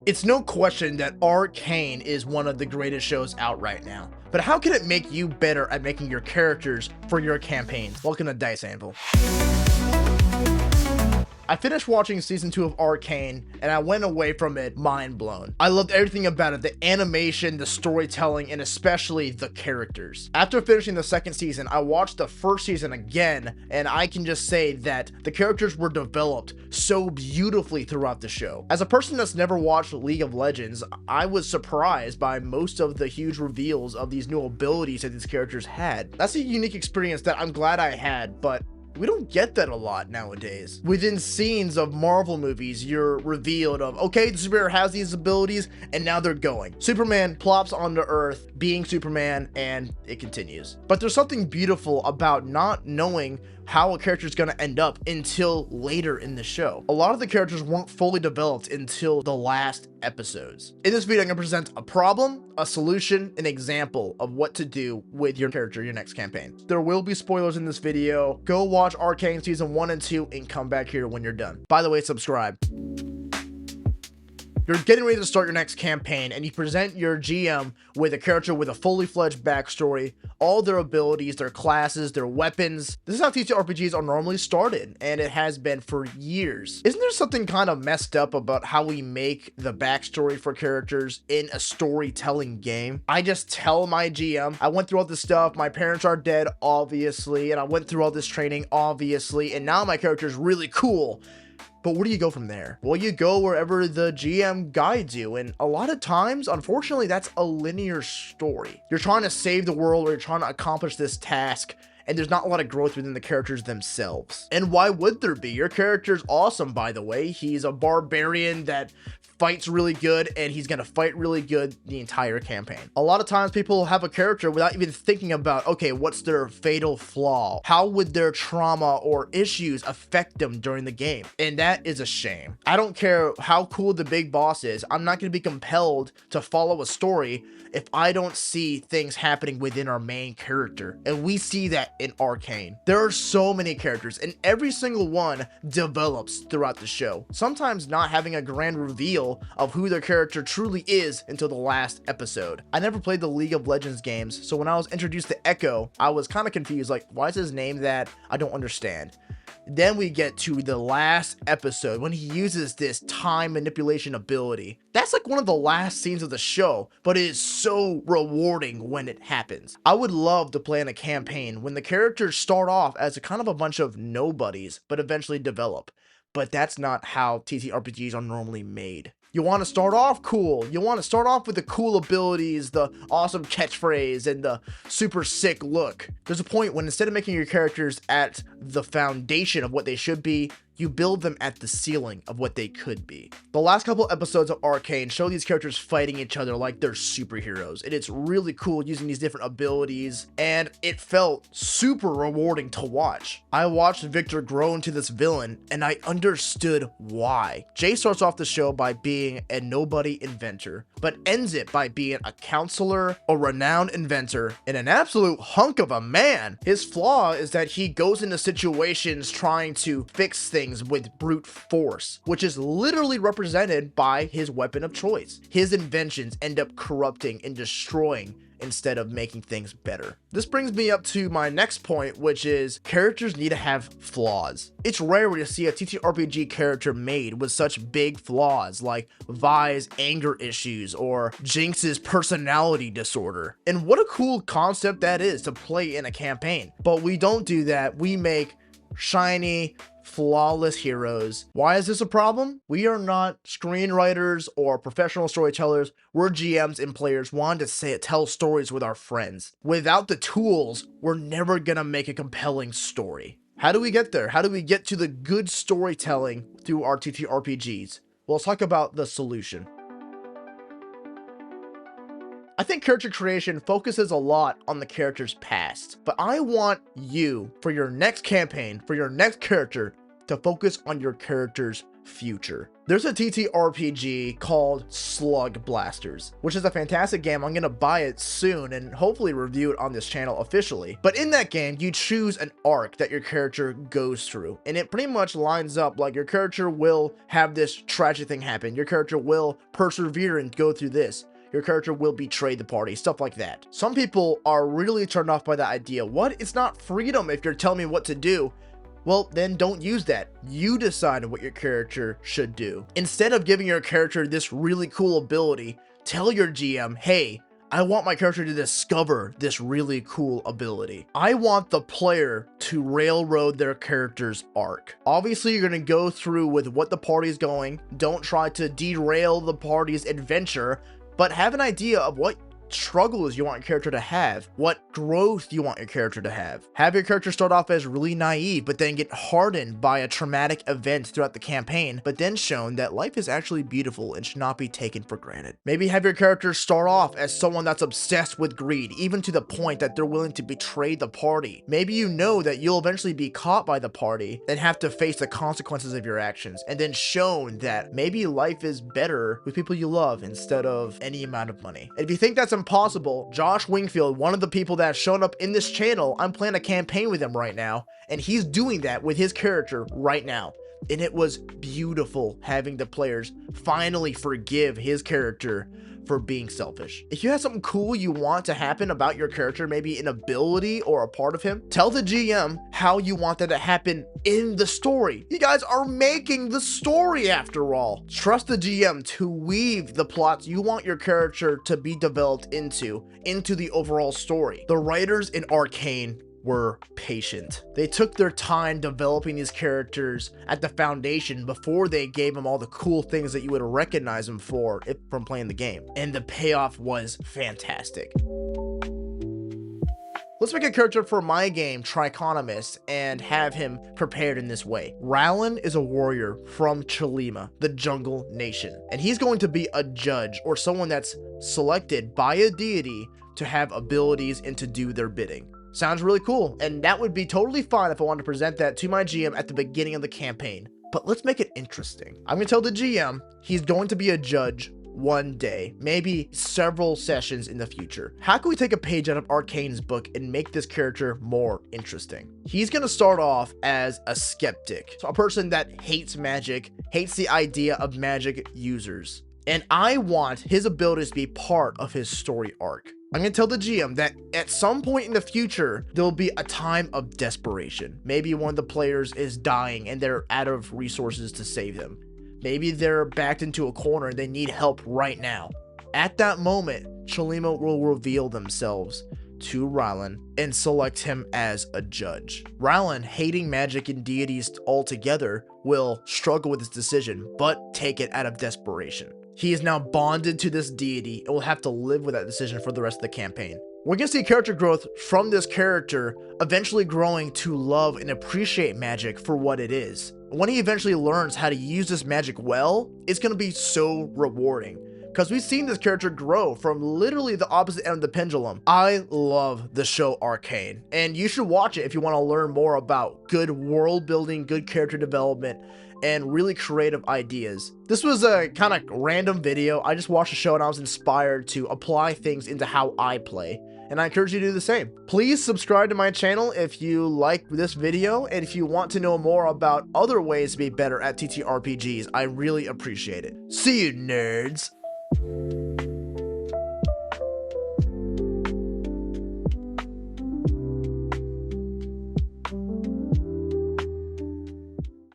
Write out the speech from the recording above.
It's no question that Arcane is one of the greatest shows out right now. But how can it make you better at making your characters for your campaigns? Welcome to Dice Anvil. I finished watching season 2 of Arcane and I went away from it mind blown. I loved everything about it, the animation, the storytelling, and especially the characters. After finishing the second season, I watched the first season again, and I can just say that the characters were developed so beautifully throughout the show. As a person that's never watched League of Legends, I was surprised by most of the huge reveals of these new abilities that these characters had. That's a unique experience that I'm glad I had, but we don't get that a lot nowadays. Within scenes of Marvel movies, you're revealed of, okay, the superhero has these abilities, and now they're going. Superman plops onto Earth, being Superman, and it continues. But there's something beautiful about not knowing how a character is going to end up until later in the show. A lot of the characters weren't fully developed until the last episodes. In this video, I'm going to present a problem, a solution, an example of what to do with your character, your next campaign. There will be spoilers in this video. Go watch Arcane season 1 and 2 and come back here when you're done. By the way, subscribe. You're getting ready to start your next campaign, and you present your GM with a character with a fully fledged backstory, all their abilities, their classes, their weapons. This is how TTRPGs are normally started, and it has been for years. Isn't there something kind of messed up about how we make the backstory for characters in a storytelling game? I just tell my GM, I went through all this stuff, my parents are dead, obviously, and I went through all this training, obviously, and now my character is really cool. But where do you go from there? Well, you go wherever the GM guides you, and a lot of times, unfortunately, that's a linear story. You're trying to save the world, or you're trying to accomplish this task, and there's not a lot of growth within the characters themselves. And why would there be? Your character's awesome, by the way. He's a barbarian that fights really good, and he's gonna fight really good the entire campaign. A lot of times people have a character without even thinking about, okay, what's their fatal flaw? How would their trauma or issues affect them during the game? And that is a shame. I don't care how cool the big boss is. I'm not gonna be compelled to follow a story if I don't see things happening within our main character. And we see that in Arcane. There are so many characters, and every single one develops throughout the show, sometimes not having a grand reveal of who their character truly is until the last episode. I never played the League of Legends games, so when I was introduced to Echo, I was kind of confused, like, why is his name that? I don't understand. Then we get to the last episode when he uses this time manipulation ability. That's like one of the last scenes of the show, but it is so rewarding when it happens. I would love to play in a campaign when the characters start off as a kind of a bunch of nobodies, but eventually develop. But that's not how TTRPGs are normally made. You want to start off cool. You want to start off with the cool abilities, the awesome catchphrase, and the super sick look. There's a point when instead of making your characters at the foundation of what they should be, you build them at the ceiling of what they could be. The last couple episodes of Arcane show these characters fighting each other like they're superheroes, and it's really cool using these different abilities, and it felt super rewarding to watch. I watched Victor grow into this villain, and I understood why. Jay starts off the show by being a nobody inventor, but ends it by being a counselor, a renowned inventor, and an absolute hunk of a man. His flaw is that he goes into situations trying to fix things with brute force, which is literally represented by his weapon of choice. His inventions end up corrupting and destroying instead of making things better. This brings me up to my next point, which is characters need to have flaws. It's rare to see a TTRPG character made with such big flaws like Vi's anger issues or Jinx's personality disorder. And what a cool concept that is to play in a campaign. But we don't do that. We make shiny, flawless heroes. Why is this a problem? We are not screenwriters or professional storytellers. We're GMs and players wanting to tell stories with our friends. Without the tools, we're never gonna make a compelling story. How do we get there? How do we get to the good storytelling through our TTRPGs? Well, let's talk about the solution. I think character creation focuses a lot on the character's past, but I want you, for your next campaign, for your next character, to focus on your character's future. There's a TTRPG called Slug Blasters, which is a fantastic game. I'm gonna buy it soon and hopefully review it on this channel officially. But in that game, you choose an arc that your character goes through, and it pretty much lines up like your character will have this tragic thing happen. Your character will persevere and go through this. Your character will betray the party, stuff like that. Some people are really turned off by the idea. What? It's not freedom if you're telling me what to do. Well, then don't use that. You decide what your character should do. Instead of giving your character this really cool ability, tell your GM, hey, I want my character to discover this really cool ability. I want the player to railroad their character's arc. Obviously, you're going to go through with what the party's going. Don't try to derail the party's adventure, but have an idea of what struggles you want your character to have, what growth you want your character to have. Have your character start off as really naive, but then get hardened by a traumatic event throughout the campaign, but then shown that life is actually beautiful and should not be taken for granted. Maybe have your character start off as someone that's obsessed with greed, even to the point that they're willing to betray the party. Maybe you know that you'll eventually be caught by the party and have to face the consequences of your actions, and then shown that maybe life is better with people you love instead of any amount of money. And if you think that's impossible, Josh Wingfield, one of the people that have shown up in this channel, I'm playing a campaign with him right now, and he's doing that with his character right now. And it was beautiful having the players finally forgive his character for being selfish. If you have something cool you want to happen about your character, maybe an ability or a part of him, tell the GM how you want that to happen in the story. You guys are making the story after all. Trust the GM to weave the plots you want your character to be developed into the overall story. The writers in Arcane were patient. They took their time developing these characters at the foundation before they gave them all the cool things that you would recognize them for from playing the game. And the payoff was fantastic. Let's make a character for my game, Trichonomist, and have him prepared in this way. Rowland is a warrior from Chalima, the Jungle Nation, and he's going to be a judge or someone that's selected by a deity to have abilities and to do their bidding. Sounds really cool, and that would be totally fine if I wanted to present that to my GM at the beginning of the campaign. But let's make it interesting. I'm going to tell the GM he's going to be a judge one day, maybe several sessions in the future. How can we take a page out of Arcane's book and make this character more interesting? He's going to start off as a skeptic, so a person that hates magic, hates the idea of magic users. And I want his abilities to be part of his story arc. I'm going to tell the GM that at some point in the future, there'll be a time of desperation. Maybe one of the players is dying and they're out of resources to save them. Maybe they're backed into a corner and they need help right now. At that moment, Chalima will reveal themselves to Rowland and select him as a judge. Rowland, hating magic and deities altogether, will struggle with this decision, but take it out of desperation. He is now bonded to this deity and will have to live with that decision for the rest of the campaign. We're going to see character growth from this character eventually growing to love and appreciate magic for what it is. When he eventually learns how to use this magic well, it's going to be so rewarding, because we've seen this character grow from literally the opposite end of the pendulum. I love the show Arcane, and you should watch it if you want to learn more about good world building, good character development, and really creative ideas. This was a kind of random video. I just watched the show and I was inspired to apply things into how I play, and I encourage you to do the same. Please subscribe to my channel if you like this video, and if you want to know more about other ways to be better at TTRPGs, I really appreciate it. See you, nerds!